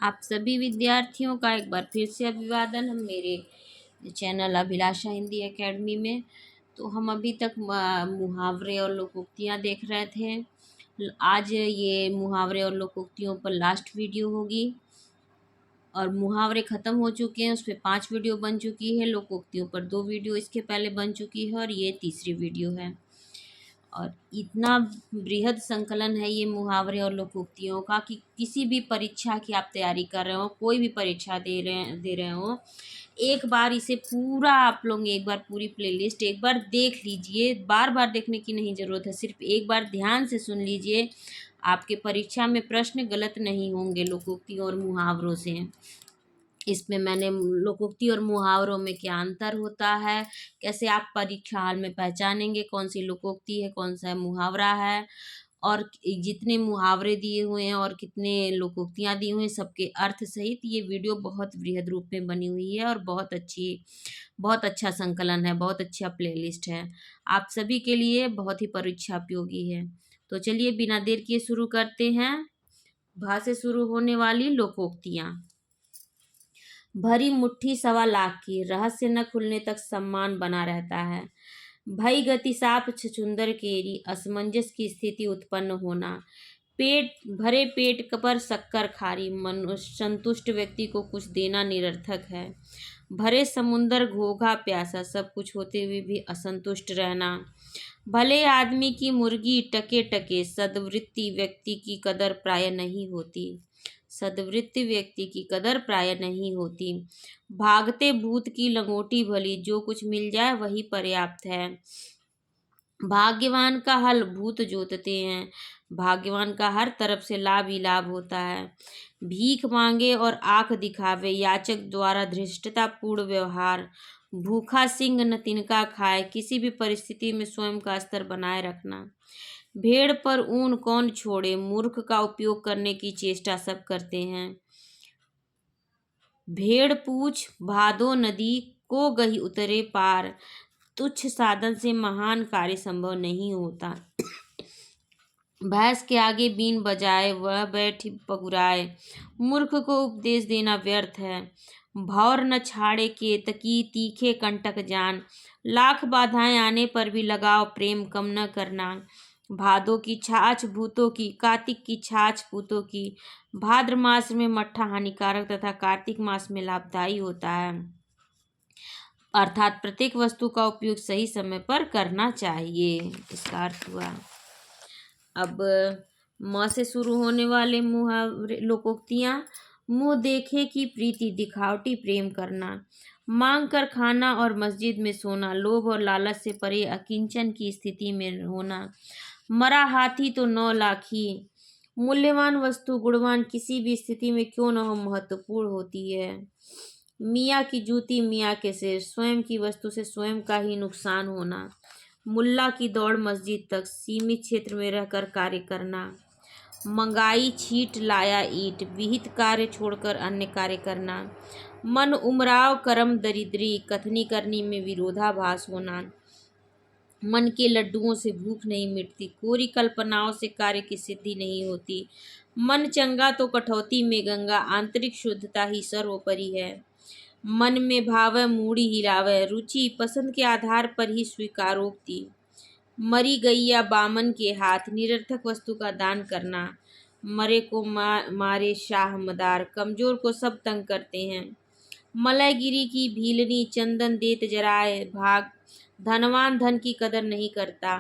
आप सभी विद्यार्थियों का एक बार फिर से अभिवादन हम मेरे चैनल अभिलाषा हिंदी एकेडमी में। तो हम अभी तक मुहावरे और लोकोक्तियाँ देख रहे थे। आज ये मुहावरे और लोकोक्तियों पर लास्ट वीडियो होगी और मुहावरे ख़त्म हो चुके हैं। उस पर 5 वीडियो बन चुकी है, लोकोक्तियों पर 2 वीडियो इसके पहले बन चुकी है और ये तीसरी वीडियो है। और इतना बृहद संकलन है ये मुहावरे और लोकोक्तियों का कि किसी भी परीक्षा की आप तैयारी कर रहे हो, कोई भी परीक्षा दे रहे हो, एक बार इसे पूरा आप लोग एक बार पूरी प्लेलिस्ट एक बार देख लीजिए। बार बार देखने की नहीं ज़रूरत है, सिर्फ एक बार ध्यान से सुन लीजिए। आपके परीक्षा में प्रश्न गलत नहीं होंगे लोकोक्ति और मुहावरों से। इसमें मैंने लोकोक्ति और मुहावरों में क्या अंतर होता है, कैसे आप परीक्षा हाल में पहचानेंगे कौन सी लोकोक्ति है, कौन सा मुहावरा है, और जितने मुहावरे दिए हुए हैं और कितने लोकोक्तियाँ दी हुई हैं सबके अर्थ सहित ये वीडियो बहुत बृहद रूप में बनी हुई है और बहुत अच्छा संकलन है, बहुत अच्छा प्लेलिस्ट है। आप सभी के लिए बहुत ही परीक्षा उपयोगी है। तो चलिए बिना देर किए शुरू करते हैं। भा से शुरू होने वाली लोकोक्तियाँ। भरी मुट्ठी 1.25 लाख की, रहस्य न खुलने तक सम्मान बना रहता है। भई गति साप छछूंदर केरी, असमंजस की स्थिति उत्पन्न होना। भरे पेट पर शक्कर खारी, मनुष्य संतुष्ट व्यक्ति को कुछ देना निरर्थक है। भरे समुंदर घोघा प्यासा, सब कुछ होते हुए भी असंतुष्ट रहना। भले आदमी की मुर्गी टके टके, सद्वृत्ति व्यक्ति की कदर प्राय नहीं होती। सद्वृत्ति व्यक्ति की कदर प्राय नहीं होती। भागते भूत की लंगोटी भली, जो कुछ मिल जाए वही पर्याप्त है। भाग्यवान का हल भूत जोतते हैं, भाग्यवान का हर तरफ से लाभ ही लाभ होता है। भीख मांगे और आंख दिखावे, याचक द्वारा धृष्टतापूर्ण व्यवहार। भूखा सिंह न तिनका खाए, किसी भी परिस्थिति में स्वयं का स्तर बनाए रखना। भेड़ पर ऊन कौन छोड़े, मूर्ख का उपयोग करने की चेष्टा सब करते हैं। भेड़ पूछ भादो नदी, को गही उतरे पार। तुच्छ साधन से महान कार्य संभव नहीं होता। भैंस के आगे बीन बजाए, वह बैठी पगुराए। मूर्ख को उपदेश देना व्यर्थ है। भौर न छाड़े केतकी, तीखे कंटक जान। लाख बाधाएं आने पर भी लगाओ प्रेम कम न करना। भादो की छाछ भूतों की, कार्तिक की छाछ भूतों की। भाद्र मास में मट्ठा हानिकारक तथा कार्तिक मास में लाभदायी होता है। अर्थात प्रत्येक वस्तु का उपयोग सही समय पर करना चाहिए, इसका अर्थ हुआ। अब म से शुरू होने वाले मुहावरे लोकोक्तियाँ। मुँह देखे की प्रीति, दिखावटी प्रेम करना। मांग कर खाना और मस्जिद में सोना, लोभ और लालच से परे अकिंचन की स्थिति में होना। मरा हाथी तो 9 लाखी, मूल्यवान वस्तु गुणवान किसी भी स्थिति में क्यों न हो महत्वपूर्ण होती है। मियाँ की जूती मियाँ के सिर, स्वयं की वस्तु से स्वयं का ही नुकसान होना। मुल्ला की दौड़ मस्जिद तक, सीमित क्षेत्र में रहकर कार्य करना। मंगाई छीट लाया ईंट, विहित कार्य छोड़कर अन्य कार्य करना। मन उमराव करम दरिद्री, कथनी करनी में विरोधाभास होना। मन के लड्डुओं से भूख नहीं मिटती, कोरी कल्पनाओं से कार्य की सिद्धि नहीं होती। मन चंगा तो कठौती में गंगा, आंतरिक शुद्धता ही सर्वोपरि है। मन में भावै मूड़ी हिलावै, रुचि पसंद के आधार पर ही स्वीकारोक्ति। मरी गैया बामन के हाथ, निरर्थक वस्तु का दान करना। मरे को मारे शाह मदार, कमजोर को सब तंग करते हैं। मलयगिरी की भीलनी, चंदन देत जराए भाग, धनवान धन की कदर नहीं करता।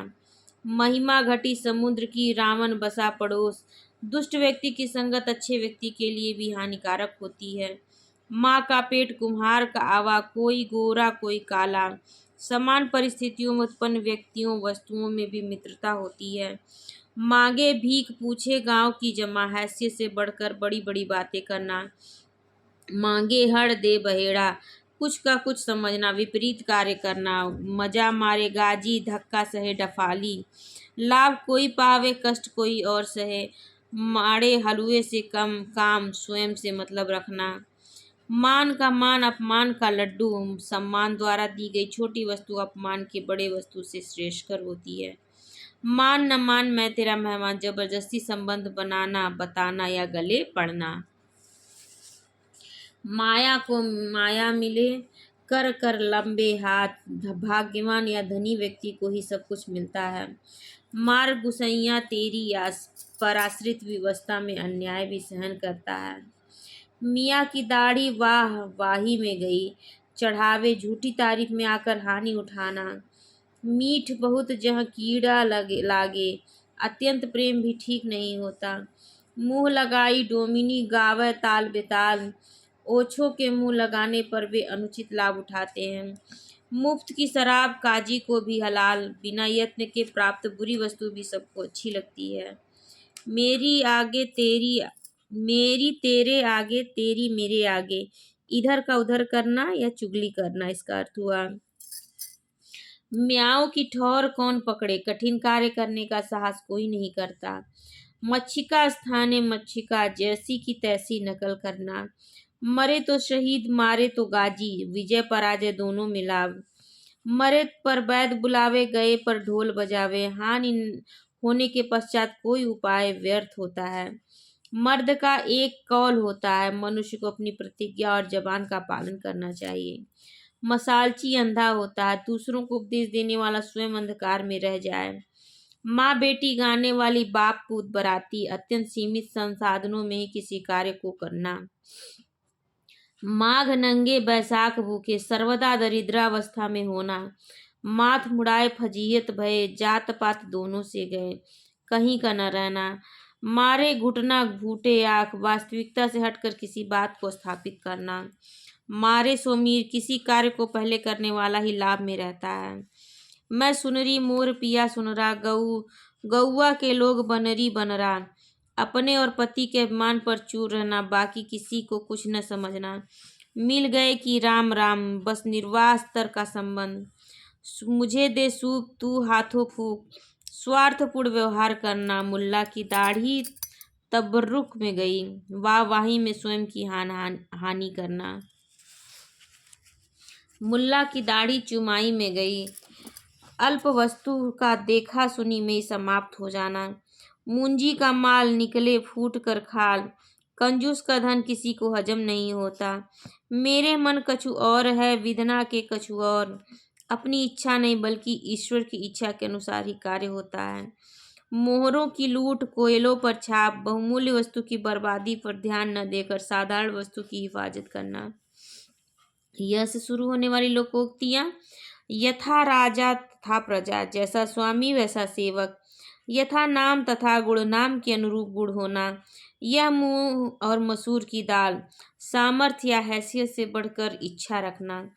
महिमा घटी समुद्र की, रावण बसा पड़ोस। दुष्ट व्यक्ति की संगत अच्छे व्यक्ति के लिए भी हानिकारक होती है। माँ का पेट कुम्हार का आवा, कोई गोरा कोई काला। समान परिस्थितियों में उत्पन्न व्यक्तियों वस्तुओं में भी मित्रता होती है। मांगे भीख पूछे गांव की जमा, हैसियत से बढ़कर बड़ी बड़ी बातें करना। मांगे हड़ दे बहेड़ा, कुछ का कुछ समझना, विपरीत कार्य करना। मजा मारे गाजी, धक्का सहे डफाली। लाभ कोई पावे, कष्ट कोई और सहे। माड़े हलवे से कम काम, स्वयं से मतलब रखना। मान का मान, अपमान का लड्डू। सम्मान द्वारा दी गई छोटी वस्तु अपमान के बड़े वस्तु से श्रेष्ठकर होती है। मान न मान मैं तेरा मेहमान, जबरदस्ती संबंध बनाना, बताना या गले पड़ना। माया को माया मिले, कर कर लंबे हाथ, भाग्यवान या धनी व्यक्ति को ही सब कुछ मिलता है। मार गुसैया तेरी आस पर आश्रित व्यवस्था में अन्याय भी सहन करता है। मियाँ की दाढ़ी वाह वाही में गई, चढ़ावे झूठी तारीफ में आकर हानि उठाना। मीठ बहुत जहाँ कीड़ा लगे लागे, अत्यंत प्रेम भी ठीक नहीं होता। मुँह लगाई डोमिनी गावे ताल बेताल, ओछों के मुँह लगाने पर वे अनुचित लाभ उठाते हैं। मुफ्त की शराब काजी को भी हलाल, बिना यत्न के प्राप्त बुरी वस्तु भी सबको अच्छी लगती है। मेरी आगे तेरी मेरी तेरे आगे, तेरी मेरे आगे, इधर का उधर करना या चुगली करना, इसका अर्थ हुआ। म्याऊं की ठौर कौन पकड़े, कठिन कार्य करने का साहस कोई नहीं करता। मच्छिका स्थाने मच्छिका, जैसी की तैसी नकल करना। मरे तो शहीद, मारे तो गाजी, विजय पराजय दोनों में लाभ। मरे पर वैद बुलावे, गए पर ढोल बजावे, हानि होने के पश्चात कोई उपाय व्यर्थ होता है। मर्द का एक कौल होता है, मनुष्य को अपनी प्रतिज्ञा और जबान का पालन करना चाहिए। मसालची अंधा होता है, दूसरों को उपदेश देने वाला स्वयं अंधकार में रह जाए। माँ बेटी गाने वाली, बाप पूत बराती, अत्यंत सीमित संसाधनों में ही किसी कार्य को करना। माघ नंगे बैसाख भूखे, सर्वदा दरिद्रावस्था में होना। माथ मुड़ाए फजीयत भये, जात पात दोनों से गए, कहीं का न रहना। मारे घुटना घूटे आँख, वास्तविकता से हटकर किसी बात को स्थापित करना। मारे सो मीर, किसी कार्य को पहले करने वाला ही लाभ में रहता है। मैं सुनरी मोर पिया सुनरा, गौआ के लोग बनरी बनरा। अपने और पति के अभिमान पर चूर रहना, बाकी किसी को कुछ न समझना। मिल गए कि राम राम, बस निर्वाह स्तर का संबंध। मुझे दे सूप, तू हाथों फूक, स्वार्थपूर्ण व्यवहार करना। मुल्ला की दाढ़ी तबर्रुक में गई, वाहवाही में स्वयं की हानि करना। मुल्ला की दाढ़ी चुमाई में गई, अल्प वस्तु का देखा सुनी में ही समाप्त हो जाना। मुंजी का माल निकले फूट कर खाल, कंजूस का धन किसी को हजम नहीं होता। मेरे मन कछु और है, विधना के कछु और। अपनी इच्छा नहीं बल्कि ईश्वर की इच्छा के अनुसार ही कार्य होता है। मोहरों की लूट, कोयलों पर छाप, बहुमूल्य वस्तु की बर्बादी पर ध्यान न देकर साधारण वस्तु की हिफाजत करना। यह से शुरू होने वाली लोकोक्तियाँ। यथा राजा तथा प्रजा, जैसा स्वामी वैसा सेवक। यथा नाम तथा गुण, नाम के अनुरूप गुण होना। यह मुंह और मसूर की दाल, सामर्थ्य या हैसियत से बढ़कर इच्छा रखना।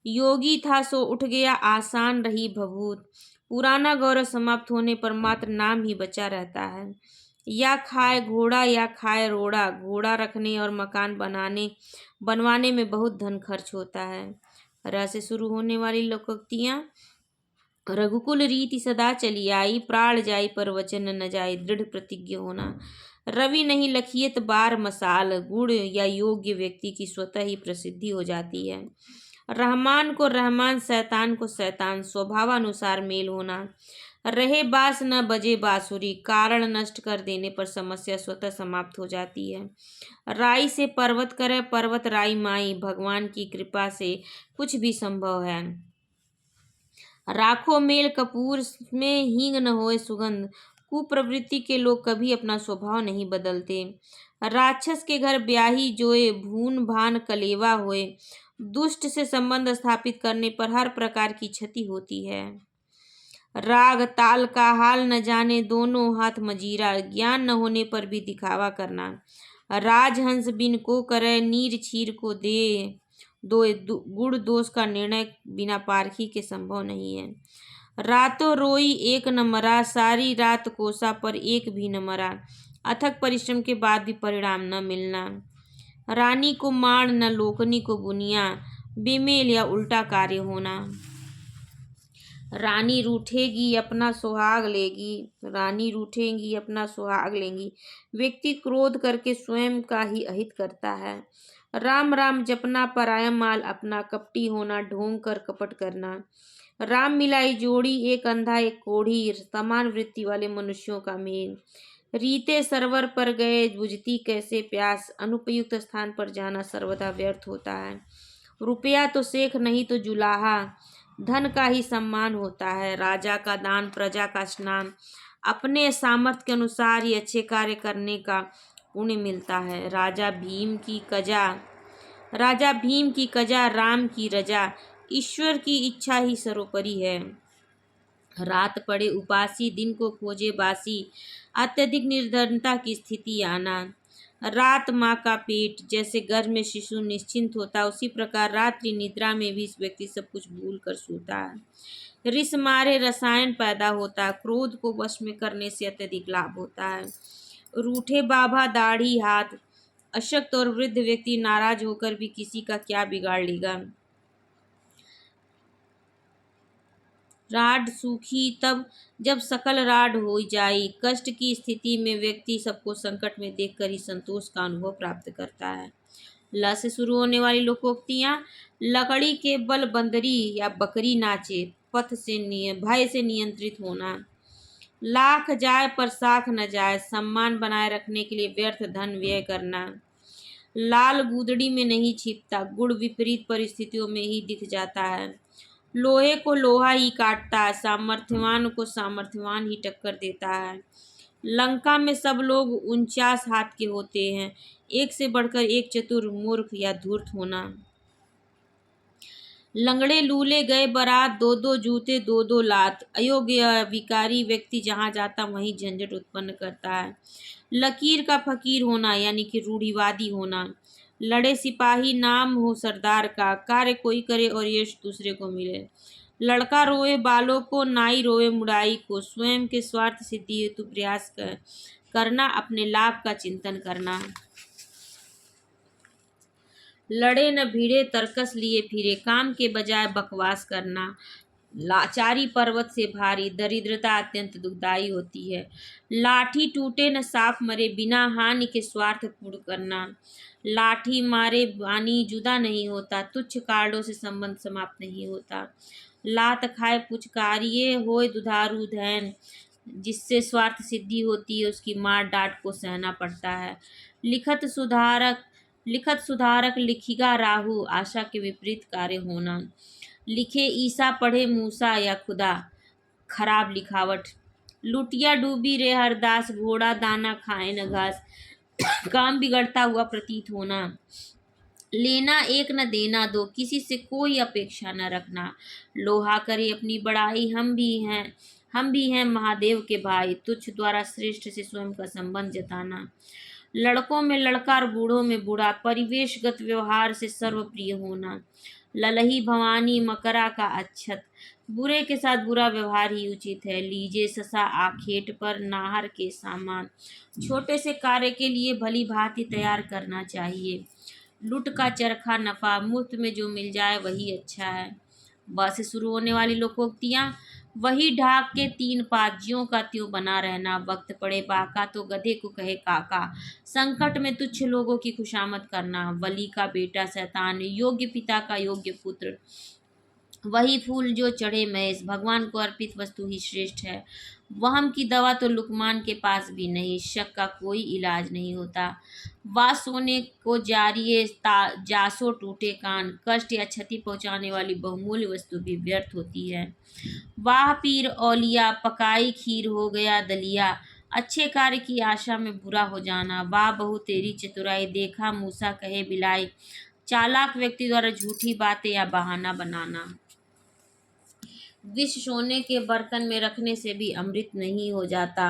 योगी था सो उठ गया, आसान रही भभूत। पुराना गौरव समाप्त होने पर मात्र नाम ही बचा रहता है। या खाए घोड़ा या खाए रोड़ा, घोड़ा रखने और मकान बनवाने में बहुत धन खर्च होता है। र से शुरू होने वाली लोकोक्तियाँ। रघुकुल रीति सदा चली आई, प्राण जाई पर वचन न जाए, दृढ़ प्रतिज्ञ होना। रवि नहीं लखियत बार मसाल, गुण या योग्य व्यक्ति की स्वतः ही प्रसिद्धि हो जाती है। रहमान को रहमान, शैतान को शैतान, स्वभावानुसार मेल होना। रहे बास न बजे बांसुरी, कारण नष्ट कर देने पर समस्या स्वतः समाप्त हो जाती है। राई से पर्वत करे, पर्वत राई माई, भगवान की कृपा से कुछ भी संभव है। राखो मेल कपूर में हींग न होए सुगंध, कुप्रवृत्ति के लोग कभी अपना स्वभाव नहीं बदलते। राक्षस के घर ब्याही जोए, भून भान कलेवा होए। दुष्ट से संबंध स्थापित करने पर हर प्रकार की क्षति होती है। राग ताल का हाल न जाने, दोनों हाथ मजीरा, ज्ञान न होने पर भी दिखावा करना। राजहंस बिन को करे, नीर छीर को दे गुण दोष का निर्णय बिना पारखी के संभव नहीं है। रातों रोई एक न मरा, सारी रात कोसा पर एक भी न मरा। अथक परिश्रम के बाद भी परिणाम न मिलना। रानी को माण न लोकनी को बुनिया, बेमेल या उल्टा कार्य होना। रानी रूठेगी अपना सुहाग लेगी, रानी रूठेंगी अपना सुहाग लेंगी। व्यक्ति क्रोध करके स्वयं का ही अहित करता है। राम राम जपना पराया माल अपना, कपटी होना ढोंग कर कपट करना। राम मिलाई जोड़ी, एक अंधा एक कोढ़ी, समान वृत्ति वाले मनुष्यों का मेल। रीते सरवर पर गए बुझती कैसे प्यास, अनुपयुक्त स्थान पर जाना सर्वदा व्यर्थ होता है। रुपया तो सेख नहीं तो जुलाहा, धन का ही सम्मान होता है। राजा का दान प्रजा का स्नान, अपने सामर्थ्य के अनुसार ही अच्छे कार्य करने का पुण्य मिलता है। राजा भीम की कजा, राम की रजा, ईश्वर की इच्छा ही सर्वोपरि है। रात पड़े उपासी, दिन को खोजे बासी, अत्यधिक निर्धनता की स्थिति आना। रात माँ का पेट, जैसे गर्भ में शिशु निश्चिंत होता उसी प्रकार रात्रि निद्रा में भी इस व्यक्ति सब कुछ भूल कर सोता है। रिस मारे रसायन पैदा होता है, क्रोध को वश में करने से अत्यधिक लाभ होता है। रूठे बाबा दाढ़ी हाथ, अशक्त और वृद्ध व्यक्ति नाराज होकर भी किसी का क्या बिगाड़ लेगा। राड सूखी तब जब सकल राड हो जाई, कष्ट की स्थिति में व्यक्ति सबको संकट में देखकर ही संतोष का अनुभव प्राप्त करता है। ल से शुरू होने वाली लोकोक्तियां। लकड़ी के बल बंदरी या बकरी नाचे, भय से नियंत्रित होना। लाख जाए पर साख न जाए, सम्मान बनाए रखने के लिए व्यर्थ धन व्यय करना। लाल गूदड़ी में नहीं छिपता, गुड़ विपरीत परिस्थितियों में ही दिख जाता है। लोहे को लोहा ही काटता है, सामर्थ्यवान को सामर्थ्यवान ही टक्कर देता है। लंका में सब लोग 49 हाथ के होते हैं, एक से बढ़कर एक चतुर, मूर्ख या धूर्त होना। लंगड़े लूले गए बारात, दो दो जूते दो दो लात, अयोग्य विकारी व्यक्ति जहाँ जाता वहीं झंझट उत्पन्न करता है। लकीर का फकीर होना यानी कि रूढ़िवादी होना। लड़े सिपाही नाम हो सरदार का, कार्य कोई करे और यश दूसरे को मिले। लड़का रोए बालों को, नाई रोए मुड़ाई को, स्वयं के स्वार्थ सिद्धि हेतु प्रयास करना, अपने लाभ का चिंतन करना। लड़े न भिड़े तरकस लिए फिरे, काम के बजाय बकवास करना। लाचारी पर्वत से भारी, दरिद्रता अत्यंत दुखदाई होती है। लाठी टूटे न सांप मरे, बिना हानि के स्वार्थ पूर्ण करना। लाठी मारे बानी जुदा नहीं होता, तुच्छ कार्डों से संबंध समाप्त नहीं होता। लात खाए पुचकारिये होए दुधारू धैन, जिससे स्वार्थ सिद्धि होती है उसकी मार डांट को सहना पड़ता है। लिखत सुधारक लिखिगा राहु, आशा के विपरीत कार्य होना। लिखे ईसा पढ़े मूसा या खुदा, खराब लिखावट। लुटिया डूबी रे हरदास, घोड़ा दाना खाए न घास, काम बिगड़ता हुआ प्रतीत होना। लेना एक न देना दो, किसी से कोई अपेक्षा न रखना। लोहा करे अपनी बड़ाई, हम भी हैं महादेव के भाई, तुच्छ द्वारा श्रेष्ठ से स्वयं का संबंध जताना। लड़कों में लड़का और बूढ़ों में बूढ़ा, परिवेशगत व्यवहार से सर्वप्रिय होना। ललही भवानी मकरा का अच्छत, बुरे के साथ बुरा व्यवहार ही उचित है। लीजे ससा आखेट पर, नाहर के सामान, छोटे से कार्य के लिए भली भांति तैयार करना चाहिए। लुट का चरखा नफा, मुफ्त में जो मिल जाए वही अच्छा है। ब से शुरू होने वाली लोकोक्तियाँ। वही ढाक के 3 पात, ज्यों का त्यों बना रहना। वक्त पड़े बाका तो गधे को कहे काका, संकट में तुच्छ लोगों की खुशामद करना। बलि का बेटा शैतान, योग्य पिता का योग्य पुत्र। वही फूल जो चढ़े महेश, भगवान को अर्पित वस्तु ही श्रेष्ठ है। वहम की दवा तो लुकमान के पास भी नहीं, शक का कोई इलाज नहीं होता। वाह सोने को जारिए जासो टूटे कान, कष्ट या क्षति पहुंचाने वाली बहुमूल्य वस्तु भी व्यर्थ होती है। वाह पीर औलिया, पकाई खीर हो गया दलिया, अच्छे कार्य की आशा में बुरा हो जाना। वाह बहू तेरी चतुराई, देखा मूसा कहे बिलाई, चालाक व्यक्ति द्वारा झूठी बातें या बहाना बनाना। विष सोने के बर्तन में रखने से भी अमृत नहीं हो जाता।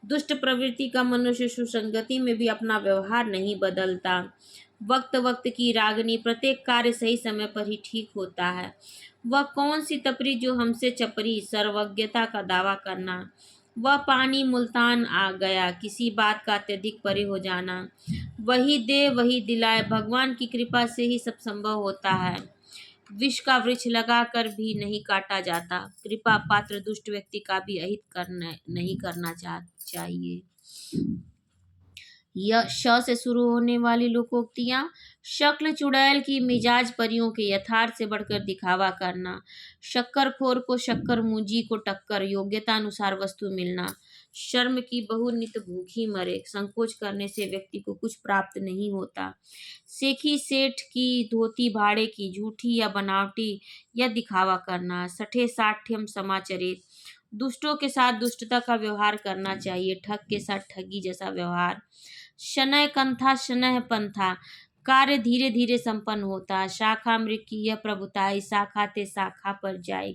दुष्ट प्रवृत्ति का मनुष्य सुसंगति में भी अपना व्यवहार नहीं बदलता। वक्त वक्त की रागनी, प्रत्येक कार्य सही समय पर ही ठीक होता है। वह कौन सी तपरी जो हमसे चपरी, सर्वज्ञता का दावा करना। वह पानी मुल्तान आ गया, किसी बात का अत्यधिक परे हो जाना। वही दे वही दिलाए, भगवान की कृपा से ही सब संभव होता है। विष का वृक्ष लगाकर भी नहीं काटा जाता। कृपा पात्र दुष्ट व्यक्ति का भी अहित नहीं करना चाहिए। यह श से शुरू होने वाली लोकोक्तियाँ। शक्ल चुड़ैल की, मिजाज परियों के, यथार्थ से बढ़कर दिखावा करना। शक्कर खोर को शक्कर, मुंजी को टक्कर, योग्यता अनुसार वस्तु मिलना। शर्म की बहू नित भूखी मरे। संकोच करने से व्यक्ति को कुछ प्राप्त नहीं होता। सेखी सेठ की धोती भाड़े की, झूठी या बनावटी या दिखावा करना। सठे साठ्यम समाचरित, दुष्टों के साथ दुष्टता का व्यवहार करना चाहिए, ठग के साथ ठगी जैसा व्यवहार। शनय कंथा शनय पंथा, कार्य धीरे धीरे संपन्न होता है। शाखा मृग की यह प्रभुताई, शाखा ते शाखा पर जाए।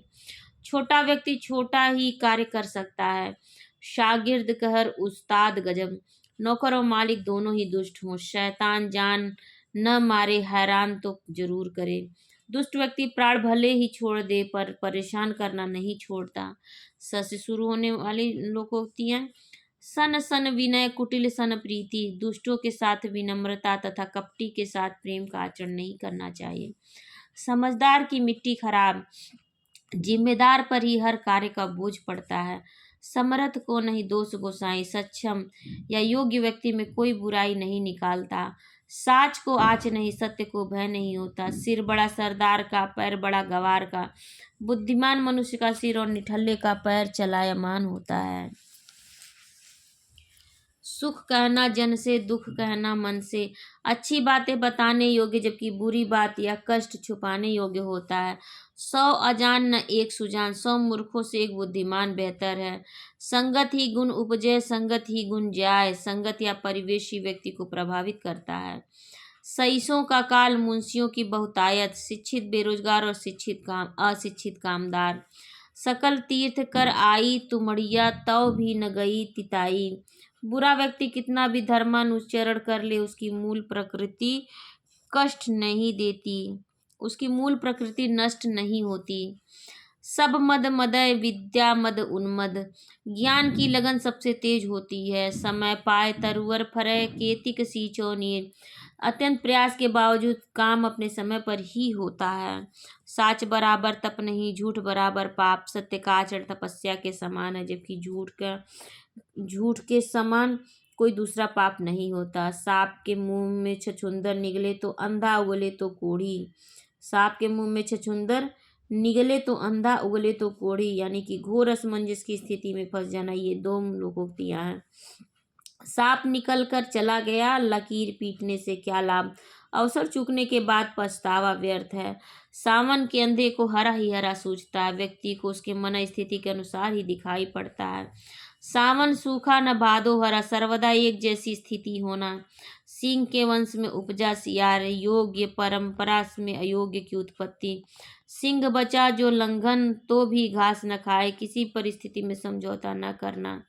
छोटा व्यक्ति छोटा ही कार्य कर सकता है। शागिर्द कहर उस्ताद गजब, नौकर और मालिक दोनों ही दुष्ट हों। शैतान जान न मारे, हैरान तो जरूर करे। दुष्ट व्यक्ति प्राण भले ही छोड़ दे पर परेशान करना नहीं छोड़ता। स से शुरू होने वाली लोकोक्तियां। सन सन विनय कुटिल सन प्रीति, दुष्टों के साथ विनम्रता तथा कपटी के साथ प्रेम का आचरण नहीं करना चाहिए। समझदार की मिट्टी खराब, जिम्मेदार पर ही हर कार्य का बोझ पड़ता है। समर्थ को नहीं दोष गोसाई, सक्षम या योग्य व्यक्ति में कोई बुराई नहीं निकालता। साच को आच नहीं, सत्य को भय नहीं होता। सिर बड़ा सरदार का, पैर बड़ा गवार का। बुद्धिमान मनुष्य का सिर और निठल्ले का पैर चलायमान होता है। सुख कहना जन से, दुख कहना मन से। अच्छी बातें बताने योग्य जबकि बुरी बात या कष्ट छुपाने योग्य होता है। 100 अजान न एक सुजान, 100 मूर्खों से एक बुद्धिमान बेहतर है। संगत ही गुण उपजे, संगत ही गुण जाए। संगत या परिवेश ही व्यक्ति को प्रभावित करता है। सईसों का काल, मुंशियों की बहुतायत। शिक्षित बेरोजगार और शिक्षित काम अशिक्षित कामदार। सकल तीर्थ कर आई तुमड़िया, तव भी न गई तिताई। बुरा व्यक्ति कितना भी धर्मानुचरण कर ले, उसकी मूल प्रकृति कष्ट नहीं देती, उसकी मूल प्रकृति नष्ट नहीं होती। सब मद मदय विद्या मद उन्मद, ज्ञान की लगन सबसे तेज होती है। समय पाए तरुवर फरे, केतिक सींचो नीर। अत्यंत प्रयास के बावजूद काम अपने समय पर ही होता है। साच बराबर तप नहीं, झूठ बराबर पाप। सत्य का आचरण तपस्या के समान है, जबकि झूठ के समान कोई दूसरा पाप नहीं होता। सांप के मुंह में छछूंदर निगले तो अंधा उगले तो कोढ़ी। सांप के मुंह में छछूंदर निगले तो अंधा उगले तो कोढ़ी, यानी कि घोर असमंजस की स्थिति में फंस जाना। ये दो लोकोक्तियां हैं। सांप निकल कर चला गया, लकीर पीटने से क्या लाभ। अवसर चूकने के बाद पछतावा व्यर्थ है। सावन के अंधे को हरा ही हरा सूझता है, व्यक्ति को उसके मन स्थिति के अनुसार ही दिखाई पड़ता है। सावन सूखा न भादो हरा, सर्वदा एक जैसी स्थिति होना। सिंह के वंश में उपजा सियार, योग्य परंपरा में अयोग्य की उत्पत्ति। सिंह बचा जो लंघन, तो भी घास न खाए, किसी परिस्थिति में समझौता न करना।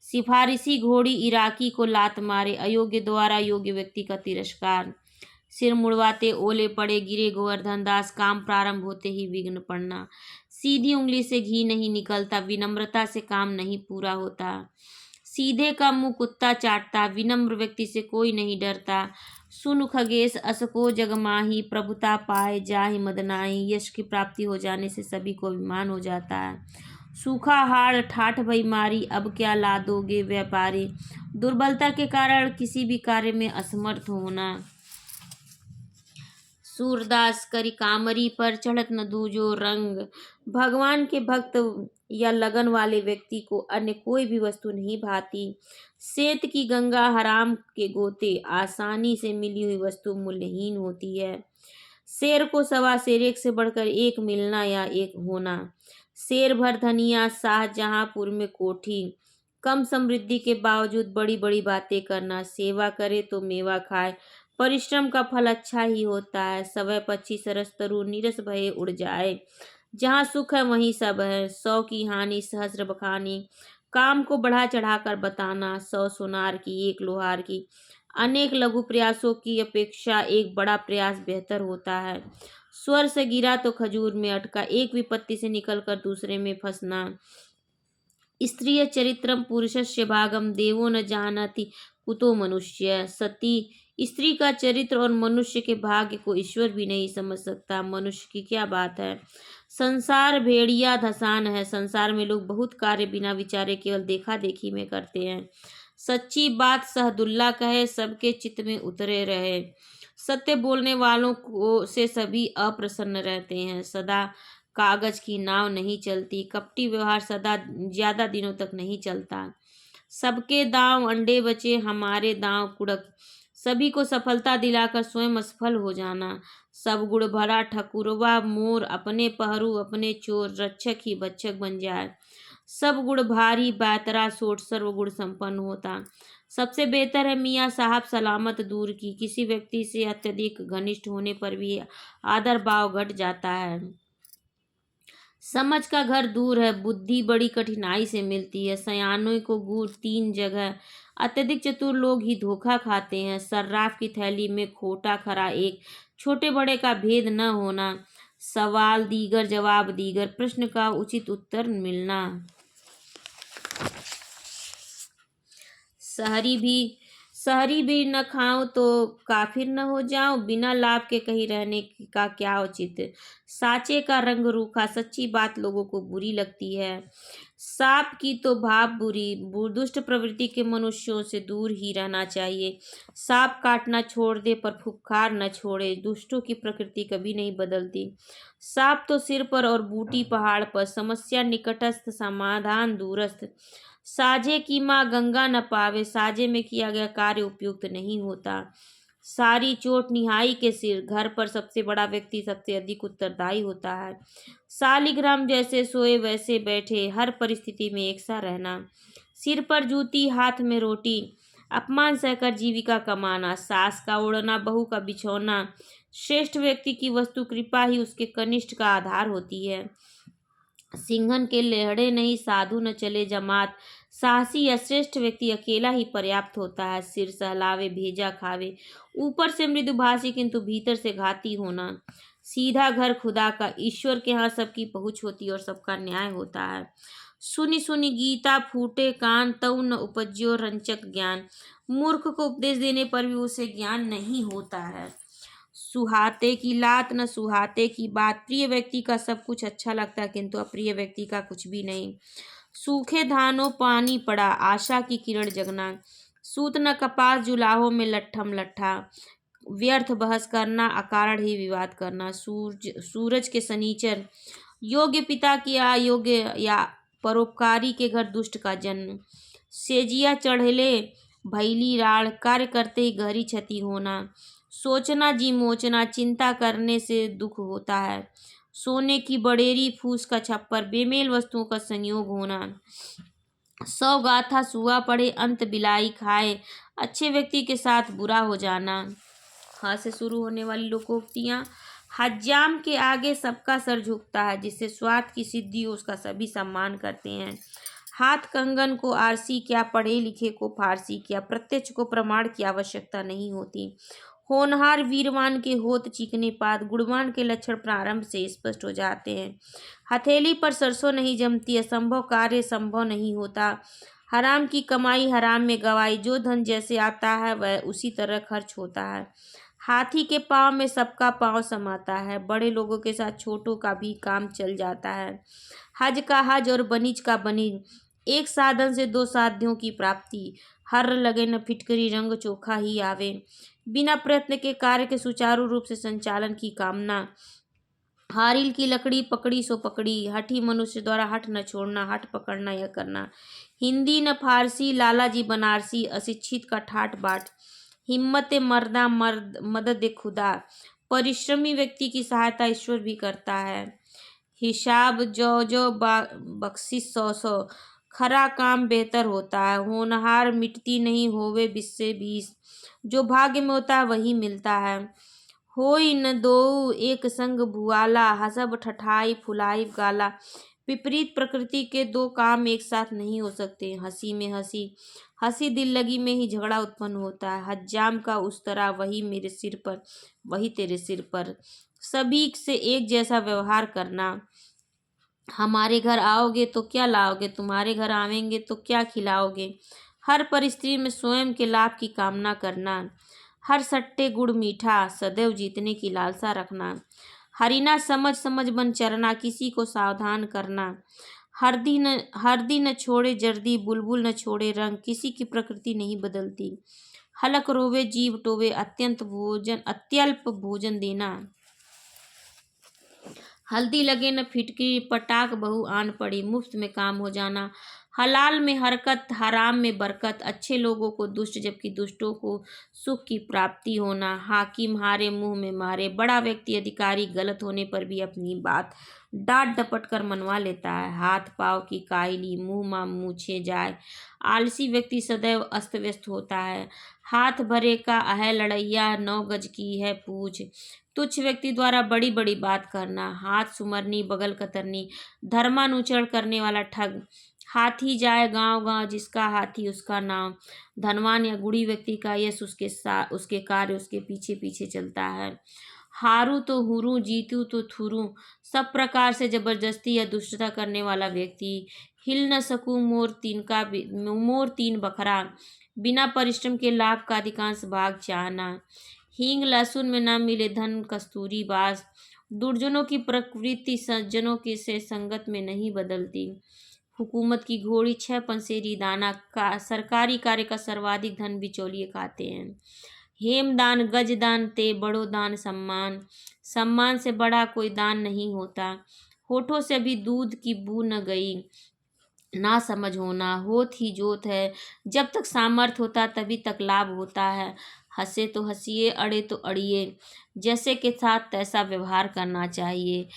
सिफारिशी घोड़ी इराकी को लात मारे, अयोग्य द्वारा योग्य व्यक्ति का तिरस्कार। सिर मुड़वाते ओले पड़े, गिरे गोवर्धन दास, काम प्रारंभ होते ही विघ्न पड़ना। सीधी उंगली से घी नहीं निकलता, विनम्रता से काम नहीं पूरा होता। सीधे का मुंह कुत्ता चाटता, विनम्र व्यक्ति से कोई नहीं डरता। सुन खगेश असको जगमाही, प्रभुता पाए जाहि मदनाही। यश की प्राप्ति हो जाने से सभी को अभिमान हो जाता है। सूखा हाड़ ठाठ भई मारी, अब क्या लादोगे व्यापारी। दुर्बलता के कारण किसी भी कार्य में असमर्थ होना। सूरदास करी कामरी पर चढ़त न दूजो रंग। भगवान के भक्त या लगन वाले व्यक्ति को अन्य कोई भी वस्तु नहीं भाती। सेत की गंगा हराम के गोते, आसानी से मिली हुई वस्तु मूल्यहीन होती है। शेर को सवा शेर, एक से बढ़कर एक मिलना या एक होना। शेर भर धनिया शाहजहांपुर में कोठी, कम समृद्धि के बावजूद बड़ी बड़ी बातें करना। सेवा करे तो मेवा खाए, परिश्रम का फल अच्छा ही होता है। सवै पक्षी सरस तरु, नीरस भये उड़ जाए। जहाँ सुख है वहीं सब है, 100 की हानि सहस्र बखानी। काम को बढ़ा चढ़ा कर बताना, 100 सुनार की एक लोहार की। अनेक लघु प्रयासों की अपेक्षा एक बड़ा प्रयास बेहतर होता है। स्वर से गिरा तो खजूर में अटका, एक विपत्ति से निकलकर दूसरे में फंसना। स्त्रिय चरित्रम पुरुषस्य भागम, देवो न जानति कुतो मनुष्य। सती स्त्री का चरित्र और मनुष्य के भाग्य को ईश्वर भी नहीं समझ सकता, मनुष्य की क्या बात है। संसार भेड़िया धसान है, संसार में लोग बहुत कार्य बिना विचारे केवल देखा देखी में करते हैं। सच्ची बात सहदुल्ला कहे, सबके चित्त में उतरे रहे। सत्य बोलने वालों को से सभी अप्रसन्न रहते हैं। सदा कागज की नाव नहीं चलती, कपटी व्यवहार सदा ज्यादा दिनों तक नहीं चलता। सबके दांव अंडे बचे, हमारे दांव कुड़क। सभी को सफलता दिलाकर स्वयं असफल हो जाना। सब गुण भरा ठकुरवा मोर, अपने पहरू अपने चोर, रक्षक ही भक्षक बन जाए। सब गुण भारी बैतरा सोट, सर्व गुण संपन्न होता। सबसे बेहतर है मियाँ साहब सलामत दूर की। किसी व्यक्ति से अत्यधिक घनिष्ठ होने पर भी आदर भाव घट जाता है। समझ का घर दूर है, बुद्धि बड़ी कठिनाई से मिलती है। सयानों को गुड़ 3 जगह, अत्यधिक चतुर लोग ही धोखा खाते हैं। सर्राफ की थैली में खोटा खरा एक, छोटे बड़े का भेद न होना। सवाल दीगर जवाब दीगर, प्रश्न का उचित उत्तर मिलना। सहरी भी न खाऊं तो काफिर न हो जाऊं, बिना लाभ के कहीं रहने का क्या उचित। साचे का रंग रूखा, सच्ची बात लोगों को बुरी लगती है। सांप की तो भाव बुरी, दुष्ट प्रवृत्ति के मनुष्यों से दूर ही रहना चाहिए। सांप काटना छोड़ दे पर फुफकार न छोड़े, दुष्टों की प्रकृति कभी नहीं बदलती। सांप तो सिर पर और बूटी पहाड़ पर, समस्या निकटस्थ समाधान दूरस्थ। साझे की माँ गंगा न पावे, साझे में किया गया कार्य उपयुक्त नहीं होता। सारी चोट निहाई के सिर, घर पर सबसे बड़ा व्यक्ति सबसे अधिक उत्तरदायी होता है। सालिग्राम जैसे सोए वैसे बैठे, हर परिस्थिति में एक सा रहना। सिर पर जूती हाथ में रोटी, अपमान सहकर जीविका कमाना। सास का ओढ़ना बहू का बिछौना, श्रेष्ठ व्यक्ति की वस्तु कृपा ही उसके कनिष्ठ का आधार होती है। सिंघन के लेहड़े नहीं, साधु न चले जमात। साहसी या श्रेष्ठ व्यक्ति अकेला ही पर्याप्त होता है। सिर सहलावे भेजा खावे, ऊपर से मृदुभाषी किंतु भीतर से घाती होना। सीधा घर खुदा का, ईश्वर के यहाँ सबकी पहुँच होती है और सबका न्याय होता है। सुनी सुनी गीता फूटे कान, तऊ न उपज्यो रंचक ज्ञान। मूर्ख को उपदेश देने पर भी उसे ज्ञान नहीं होता है। सुहाते की लात न सुहाते की बात, प्रिय व्यक्ति का सब कुछ अच्छा लगता है किंतु अप्रिय व्यक्ति का कुछ भी नहीं। सूखे धानों पानी पड़ा, आशा की किरण जगना। सूत न कपास जुलाहों में लट्ठम लट्ठा, व्यर्थ बहस करना, अकारण ही विवाद करना। सूरज के सनीचर, योग्य पिता की अयोग्य या परोपकारी के घर दुष्ट का जन्म। सेजिया चढ़ेले भैली राड़, कार्य करते ही गहरी क्षति होना। सोचना जी मोचना, चिंता करने से दुख होता है। सोने की बड़ेरी फूस का छप्पर, बेमेल वस्तुओं का संयोग होना। 100 गाथा सुआ पड़े, अंत बिलाई खाए, अच्छे व्यक्ति के साथ बुरा हो जाना। हाँ से शुरू होने वाली लोकोक्तियाँ। हज्जाम के आगे सबका सर झुकता है, जिससे स्वार्थ की सिद्धि हो उसका सभी सम्मान करते हैं। हाथ कंगन को आरसी क्या, पढ़े लिखे को फारसी क्या, प्रत्यक्ष को प्रमाण की आवश्यकता नहीं होती। होनहार वीरवान के होत चीकने पात, गुणवान के लक्षण प्रारंभ से स्पष्ट हो जाते हैं। हथेली पर सरसों नहीं जमती, असंभव कार्य संभव नहीं होता। हराम की कमाई हराम में गवाई, जो धन जैसे आता है वह उसी तरह खर्च होता है। हाथी के पाँव में सबका पाँव समाता है, बड़े लोगों के साथ छोटों का भी काम चल जाता है। हज का हज और बनिज का बनिज, एक साधन से 2 साध्यों की प्राप्ति। हर लगे न फिटकरी, रंग चोखा ही आवे। बिना प्रयत्न के कार्य के सुचारू रूप से संचालन की कामना। हारिल की लकड़ी पकड़ी सो पकड़ी, हठी मनुष्य द्वारा हठ न छोड़ना, हठ पकड़ना यह करना। हिंदी न फारसी, लालाजी बनारसी, अशिक्षित का ठाट बाट। हिम्मत मर्दा मर्द, मदद खुदा। परिश्रमी व्यक्ति की सहायता ईश्वर भी करता है। हिसाब जो जो बख्शिश 100 खरा काम बेहतर होता है। होनहार मिटती नहीं, होवे 20 से 20, जो भाग्य में होता है वही मिलता है। होई न दो एक संग भुआला, हसब ठठाई फुलाई गाला। विपरीत प्रकृति के 2 काम एक साथ नहीं हो सकते। हंसी में हंसी, हंसी दिल लगी में ही झगड़ा उत्पन्न होता है। हज्जाम का उस्तरा, वही मेरे सिर पर वही तेरे सिर पर। सभी से एक जैसा व्यवहार करना। हमारे घर आओगे तो क्या लाओगे, तुम्हारे घर आवेंगे तो क्या खिलाओगे। हर परिस्थिति में स्वयं के लाभ की कामना करना। हर सट्टे गुड़ मीठा, सदैव जीतने की लालसा रखना। हरिना समझ समझ बन चरना, किसी को सावधान करना। हरदी न छोड़े जर्दी, बुलबुल न छोड़े रंग, किसी की प्रकृति नहीं बदलती। हलक रोवे जीव टोवे, अत्यल्प भोजन देना। हल्दी लगे न फिटकी, पटाक बहु आन पड़ी, मुफ्त में काम हो जाना। हलाल में हरकत, हराम में बरकत, अच्छे लोगों को दुष्ट जबकि दुष्टों को सुख की प्राप्ति होना, हाकिम हारे मुंह में मारे, बड़ा व्यक्ति अधिकारी गलत होने पर भी अपनी बात डांट डपट कर मनवा लेता है, हाथ पांव की कायली, मुंह मां मूछे जाए, आलसी व्यक्ति सदैव अस्त व्यस्त होता है, हाथ भरे का है लड़ैया, 9 गज की है पूछ, तुच्छ व्यक्ति द्वारा बड़ी बड़ी बात करना, हाथ सुमरनी बगल कतरनी, धर्मानुचरण करने वाला ठग, हाथी जाए गांव गांव जिसका हाथी उसका नाम, धनवान या गुणी व्यक्ति का यश उसके साथ उसके कार्य उसके पीछे पीछे चलता है, हारू तो हुरू जीतू तो थुरू, सब प्रकार से जबरदस्ती या दुष्टता करने वाला व्यक्ति, हिल न सकूं मोर तीन बखरा, बिना परिश्रम के लाभ का अधिकांश भाग चाहना, हींग लहसुन में न मिले धन कस्तूरी बास, दुर्जनों की प्रवृत्ति सज्जनों के से संगत में नहीं बदलती, हुकूमत की घोड़ी 6 पंसेरी दाना का, सरकारी कार्य का सर्वाधिक धन बिचौलिए खाते हैं, हेमदान गजदान ते बड़ो दान सम्मान, सम्मान से बड़ा कोई दान नहीं होता, होठों से भी दूध की बू न गई, ना समझ होना, होत ही जोत है, जब तक सामर्थ होता तभी तक लाभ होता है, हंसे तो हंसिए अड़े तो अड़िए, जैसे के साथ तैसा व्यवहार करना चाहिए,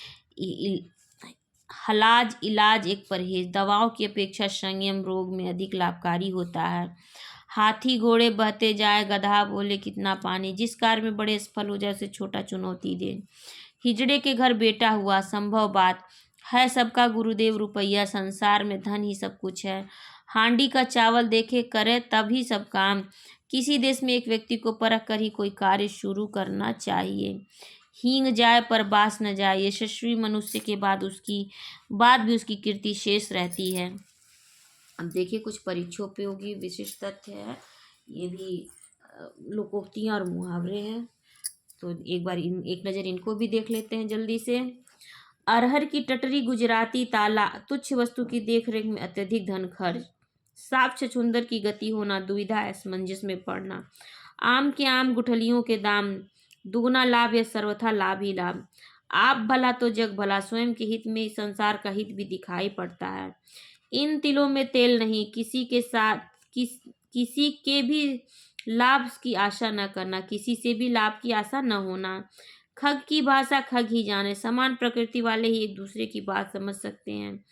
हलाज इलाज एक परहेज, दवाओं की अपेक्षा संयम रोग में अधिक लाभकारी होता है, हाथी घोड़े बहते जाए गधा बोले कितना पानी, जिस कार्य में बड़े सफल हो जाए उसे छोटा चुनौती दे, हिजड़े के घर बेटा हुआ संभव बात है, सबका गुरुदेव रुपया, संसार में धन ही सब कुछ है, हांडी का चावल देखे करे तब ही सब काम, किसी देश में एक व्यक्ति को परख कर ही कोई कार्य शुरू करना चाहिए, हींग जाए पर बास न जाए, यशस्वी मनुष्य के बाद भी उसकी कीर्ति शेष रहती है। अब देखिए कुछ परीक्षोपयोगी विशिष्ट तथ्य है, ये भी लोकोक्तियाँ और मुहावरे हैं, तो एक नज़र इनको भी देख लेते हैं जल्दी से। अरहर की टटरी गुजराती ताला, तुच्छ वस्तु की देखरेख में अत्यधिक धन खर्च, सांप छछूंदर की गति होना, दुविधा असमंजस में पड़ना, आम के आम गुठलियों के दाम, दुगना लाभ या सर्वथा लाभ ही लाभ, आप भला तो जग भला, स्वयं के हित में संसार का हित भी दिखाई पड़ता है, इन तिलों में तेल नहीं, किसी के भी लाभ की आशा न करना, किसी से भी लाभ की आशा न होना, खग की भाषा खग ही जाने, समान प्रकृति वाले ही एक दूसरे की बात समझ सकते हैं,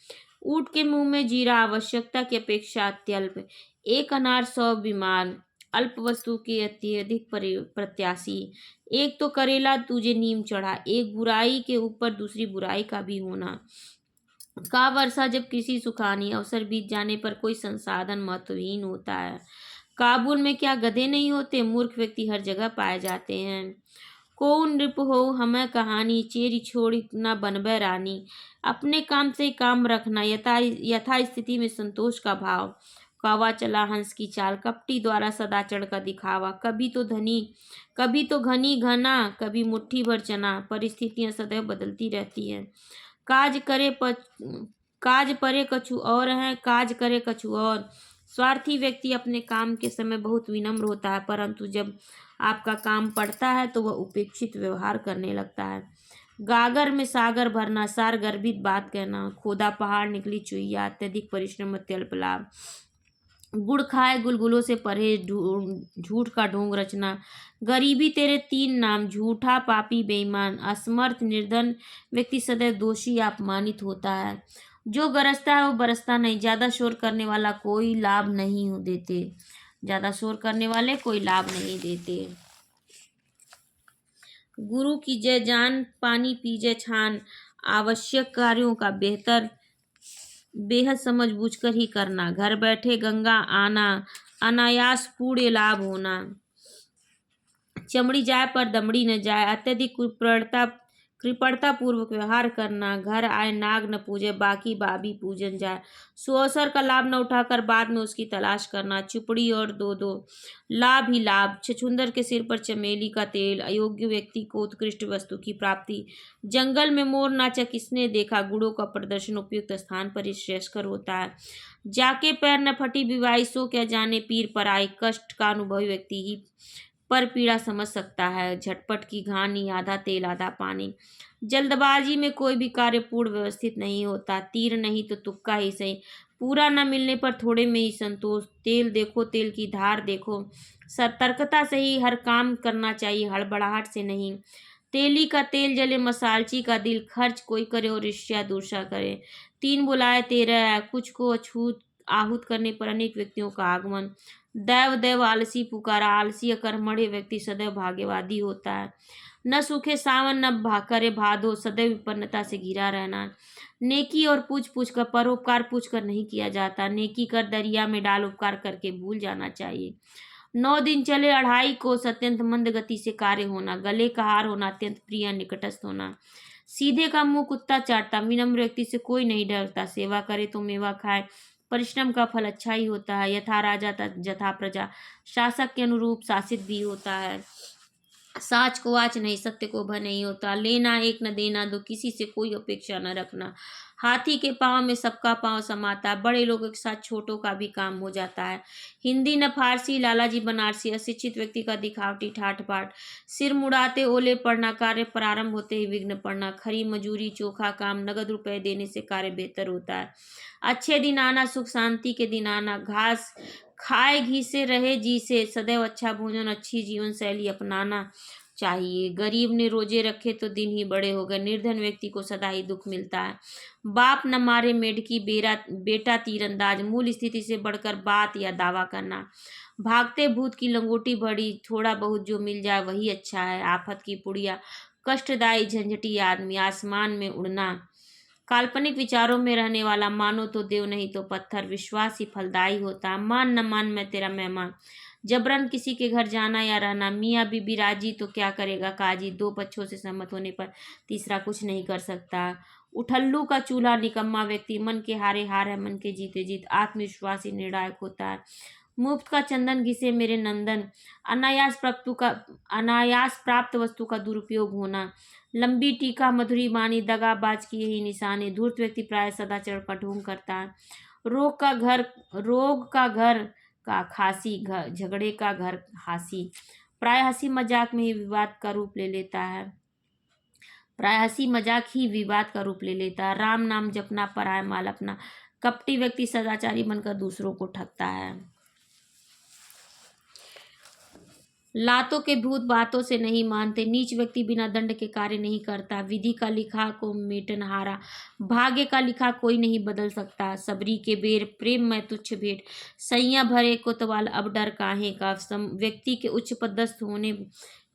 ऊंट के मुंह में जीरा, आवश्यकता की अपेक्षा अत्यल्प, एक अनार 100 बीमार, अल्प वस्तु के अत्यधिक प्रत्याशी, एक तो करेला तुझे नीम चढ़ा, एक बुराई के ऊपर दूसरी बुराई का भी होना, का वर्षा जब कृषि सुखानी, अवसर बीत जाने पर कोई संसाधन महत्वहीन होता है, काबुल में क्या गधे नहीं होते, मूर्ख व्यक्ति हर जगह पाए जाते हैं, को नृप हो हमें कहानी, चेरी छोड़ न बनबे रानी, अपने काम से काम रखना, यथा स्थिति में संतोष का भाव, कौवा चला हंस की चाल, कपटी द्वारा सदाचरण का दिखावा, कभी तो घनी घना, कभी मुट्ठी भर चना, परिस्थितियां सदैव बदलती रहती हैं, काज करे काज परे कछु और है, काज करे कछु और, स्वार्थी व्यक्ति अपने काम के समय बहुत विनम्र होता है, परंतु जब आपका काम पड़ता है तो वह उपेक्षित व्यवहार करने लगता है, गागर में सागर भरना, सार गर्भित बात कहना, खोदा पहाड़ निकली चुईया, अत्यधिक परिश्रम अत्यल्प लाभ, गुड़ खाए गुलगुलों से परहेज, झूठ का ढोंग रचना, गरीबी तेरे 3 नाम, झूठा पापी बेईमान, असमर्थ निर्धन व्यक्ति सदैव दोषी या अपमानित होता है, जो गरजता है वो बरसता नहीं, ज़्यादा शोर करने वाला कोई लाभ नहीं देते, ज़्यादा शोर करने वाले कोई लाभ नहीं देते, गुरु की जय जान पानी पीजे छान, आवश्यक कार्यों का बेहद समझ बूझकर ही करना, घर बैठे गंगा आना, अनायास पूर्ण लाभ होना, चमड़ी जाए पर दमड़ी न जाए, अत्यधिक कृपणता पूर्वक व्यवहार करना, घर आए नाग न पूजे बाकी बाबी पूजन जाए, सुअवसर का लाभ न उठाकर बाद में उसकी तलाश करना, चुपड़ी और दो लाभ ही लाभ, छछूंदर के सिर पर चमेली का तेल, अयोग्य व्यक्ति को उत्कृष्ट वस्तु की प्राप्ति, जंगल में मोर नाचा किसने देखा, गुड़ों का प्रदर्शन उपयुक्त स्थान पर ही श्रेयस्कर होता है, जाके पैर न फटी विवाही सो क्या जाने पीर पर आए, कष्ट का अनुभवी व्यक्ति ही पर पीड़ा समझ सकता है, झटपट की घानी, आधा तेल आधा पानी, जल्दबाजी में कोई भी कार्य पूर्ण व्यवस्थित नहीं होता, तीर नहीं तो तुक्का ही सही, पूरा न मिलने पर थोड़े में ही संतोष। तेल देखो, तेल की धार देखो। सतर्कता से ही हर काम करना चाहिए, हड़बड़ाहट से नहीं। तेली का तेल जले, मसालची का दिल, खर्च कोई करे और ईर्ष्या दूसरा करे। 3 बुलाए 13 आए, कुछ को अछूत आहूत करने पर अनेक व्यक्तियों का आगमन। दैव दैव आलसी पुकारा, आलसी अकर्मण्य व्यक्ति सदैव भाग्यवादी होता है। न सूखे सावन न करे भादो, सदैव विपन्नता से घिरा रहना। नेकी और पूछ पूछ कर, परोपकार पूछ कर नहीं किया जाता। नेकी कर दरिया में डाल, उपकार करके भूल जाना चाहिए। 9 दिन चले अढ़ाई कोस, अत्यंत मंद गति से कार्य होना। गले का हार होना, अत्यंत प्रिय निकटस्थ होना। सीधे का मुंह कुत्ता चाटता, विनम्र व्यक्ति से कोई नहीं डरता। सेवा करे तो मेवा खाए, परिश्रम का फल अच्छा ही होता है। यथा राजा जथा प्रजा, शासक के अनुरूप शासित भी होता है। साच को आच नहीं, सत्य को भय नहीं होता। लेना एक न देना दो, किसी से कोई अपेक्षा न रखना। हाथी के पाँव में सबका पाँव समाता, बड़े लोगों के साथ छोटों का भी काम हो जाता है। हिंदी न फारसी, लालाजी बनारसी। अशिक्षित व्यक्ति का दिखावटी ठाठ बाट, सिर मुड़ाते ओले पड़ना, कार्य प्रारंभ होते ही विघ्न पड़ना। खरी मजूरी चोखा काम, नगद रुपए देने से कार्य बेहतर होता है। अच्छे दिन आना, सुख शांति के दिन आना। घास खाए घी से, रहे जी से। सदैव अच्छा भोजन, अच्छी जीवन शैली अपनाना चाहिए। गरीब ने रोजे रखे तो दिन ही बड़े हो गए। निर्धन व्यक्ति को सदा ही दुख मिलता है। बाप न मारे मेढकी, बेटा तीरंदाज। मूल स्थिति से बढ़कर बात या दावा करना। भागते भूत की लंगोटी बड़ी, थोड़ा बहुत जो मिल जाए वही अच्छा है। आफत की पुड़िया, कष्टदायी झंझटी आदमी। आसमान में उड़ना, काल्पनिक विचारों में रहने वाला। मानो तो देव नहीं तो पत्थर, विश्वास ही फलदायी होता है। मान न मान, मैं तेरा मेहमान। जबरन किसी के घर जाना या रहना। मियाँ बीबी राजी तो क्या करेगा काजी। 2 पक्षों से सहमत होने पर तीसरा कुछ नहीं कर सकता। उठल्लू का चूल्हा, निकम्मा व्यक्ति। मन के हारे हार है, मन के जीते जीत। आत्मविश्वास ही निर्णायक होता है। मुफ्त का चंदन घिसे मेरे नंदन। अनायास प्राप्त वस्तु का दुरुपयोग होना। लंबी टीका, मधुरी बानी। दगाबाज की यही निशानी। धूर्त व्यक्ति प्राय सदाचरण का ढोंग करता है। रोग का घर का खांसी, झगड़े का घर हासी। प्राय हंसी मजाक में ही विवाद का रूप ले लेता है। प्राय हंसी मजाक ही विवाद का रूप ले लेता है। राम नाम जपना, पराया माल अपना। कपटी व्यक्ति सदाचारी बनकर दूसरों को ठगता है। लातों के भूत बातों से नहीं मानते। नीच व्यक्ति बिना दंड के कार्य नहीं करता। विधि का लिखा को मेटनहारा, भाग्य का लिखा कोई नहीं बदल सकता। सबरी के बेर, प्रेम में तुच्छ भेंट। सैया भरे कोतवाल, अब डर काहे का। व्यक्ति के उच्च पदस्थ होने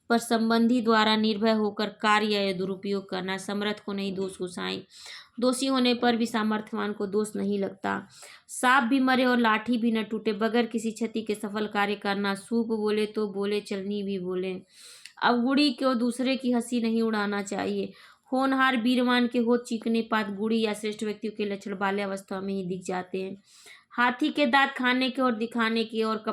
पर संबंधी द्वारा निर्भय होकर कार्य या दुरुपयोग करना। समर्थ को नहीं दोष गुसाई, दोषी होने पर भी सामर्थ्यवान को दोष नहीं लगता। सांप भी मरे और लाठी भी न टूटे, बगैर किसी क्षति के सफल कार्य करना। सूप बोले तो बोले, चलनी भी बोले। अवगुड़ी को दूसरे की हंसी नहीं उड़ाना चाहिए। होनहार वीरवान के होठ चीकने पात, गुड़ी या श्रेष्ठ व्यक्तियों के लक्षण बाल्यावस्था में ही दिख जाते हैं। हाथी के दांत खाने के और दिखाने के, और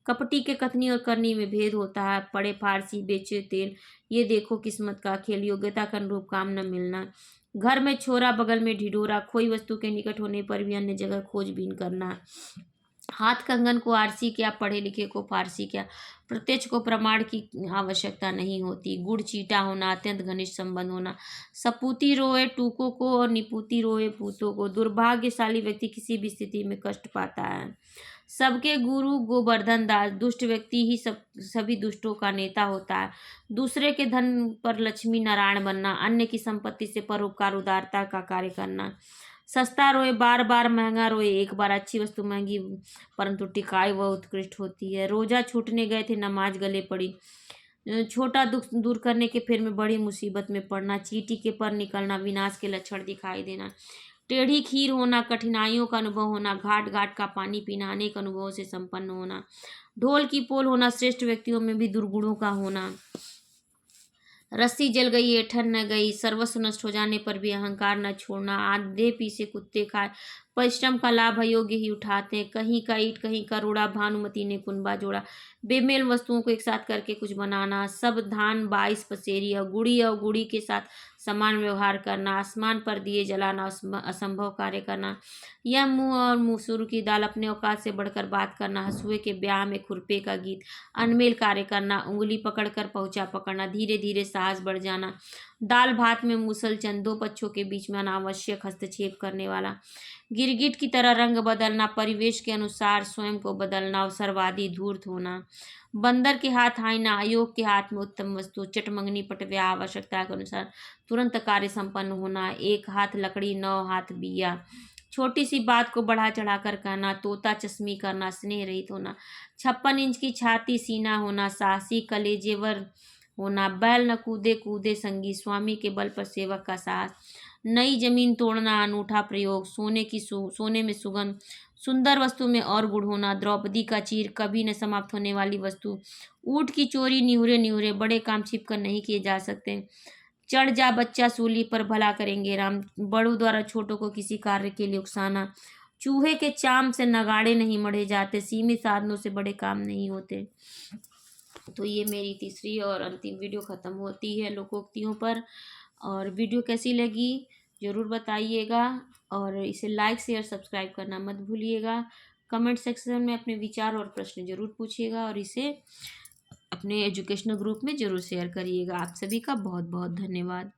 कपटी के कथनी और करनी में भेद होता है। पड़े फारसी, बेचे तेल, ये देखो किस्मत का खेल। योग्यता के अनुरूप काम न मिलना। घर में छोरा, बगल में ढिढोरा। खोई वस्तु के निकट होने पर भी अन्य जगह खोजबीन करना। हाथ कंगन को आरसी क्या, पढ़े लिखे को फारसी क्या। प्रत्यक्ष को प्रमाण की आवश्यकता नहीं होती। गुड़ चीटा होना, अत्यंत घनिष्ठ संबंध होना। सपूती रोए टूकों को और निपुती रोए पूतों को। दुर्भाग्यशाली व्यक्ति किसी भी स्थिति में कष्ट पाता है। सबके गुरु गोवर्धन दास, दुष्ट व्यक्ति ही सभी दुष्टों का नेता होता है। दूसरे के धन पर लक्ष्मी नारायण बनना, अन्य की संपत्ति से परोपकार, उदारता का कार्य करना। सस्ता रोए बार बार, महंगा रोए एक बार। अच्छी वस्तु महंगी परंतु टिकाऊ व उत्कृष्ट होती है। रोजा छूटने गए थे, नमाज गले पड़ी। छोटा दुख दूर करने के फिर में बड़ी मुसीबत में पड़ना। चींटी के पर निकलना, विनाश के लक्षण दिखाई देना। टेढ़ी खीर होना, कठिनाइयों का अनुभव होना। घाट घाट का पानी पीना, अनेक अनुभवों से संपन्न होना। ढोल की पोल होना, श्रेष्ठ व्यक्तियों में भी दुर्गुणों का होना। रस्सी जल गई, ऐठन न गई। सर्वस्व नष्ट हो जाने पर भी अहंकार न छोड़ना। आधे पीसे कुत्ते खाए, परिश्रम का लाभ अयोग्य ही उठाते हैं। कहीं का ईंट कहीं का रोड़ा, भानुमति ने कुनबा जोड़ा। बेमेल वस्तुओं को एक साथ करके कुछ बनाना। सब धान 22 पसेरी, और गुड़ी के साथ समान व्यवहार करना। आसमान पर दिए जलाना, असंभव कार्य करना। यह मुंह और मसूर की दाल, अपने औकात से बढ़कर बात करना। हंसुए के ब्याह में खुरपे का गीत, अनमेल कार्य करना। उंगली पकड़कर पहुंचा पकड़ना, धीरे धीरे साहस बढ़ जाना। दाल भात में मूसल चंद, 2 पक्षों के बीच में अनावश्यक हस्तक्षेप करने वाला। गिरगिट की तरह रंग बदलना, परिवेश के अनुसार स्वयं को बदलना, अवसरवादी, धूर्त होना। बंदर के हाथ आईना, अयोग के हाथ में उत्तम वस्तु, चटमंगनी पटव्या, आवश्यकता के अनुसार तुरंत कार्य संपन्न होना, एक हाथ लकड़ी, 9 हाथ बिया। छोटी सी बात को बढ़ा चढ़ा कर कहना, तोता चश्मी करना, स्नेह रहित होना। 56 इंच की छाती, सीना होना, साहसी, कलेजेवर होना। बैल न कूदे कूदे संगी, स्वामी के बल पर सेवक का साहस। नई जमीन तोड़ना, अनूठा प्रयोग, सोने में सुगंध, सुंदर वस्तु में और गुण होना। द्रौपदी का चीर, कभी न समाप्त होने वाली वस्तु। ऊँट की चोरी, निहुरे निहुरे, बड़े काम छिप कर नहीं किए जा सकते। चढ़ जा बच्चा सूली पर, भला करेंगे राम। बड़ों द्वारा छोटों को किसी कार्य के लिए उकसाना। चूहे के चाम से नगाड़े नहीं मढ़े जाते, सीमित साधनों से बड़े काम नहीं होते। तो ये मेरी तीसरी और अंतिम वीडियो ख़त्म होती है लोकोक्तियों पर। और वीडियो कैसी लगी ज़रूर बताइएगा, और इसे लाइक शेयर सब्सक्राइब करना मत भूलिएगा। कमेंट सेक्शन में अपने विचार और प्रश्न ज़रूर पूछिएगा, और इसे अपने एजुकेशनल ग्रुप में ज़रूर शेयर करिएगा। आप सभी का बहुत बहुत धन्यवाद।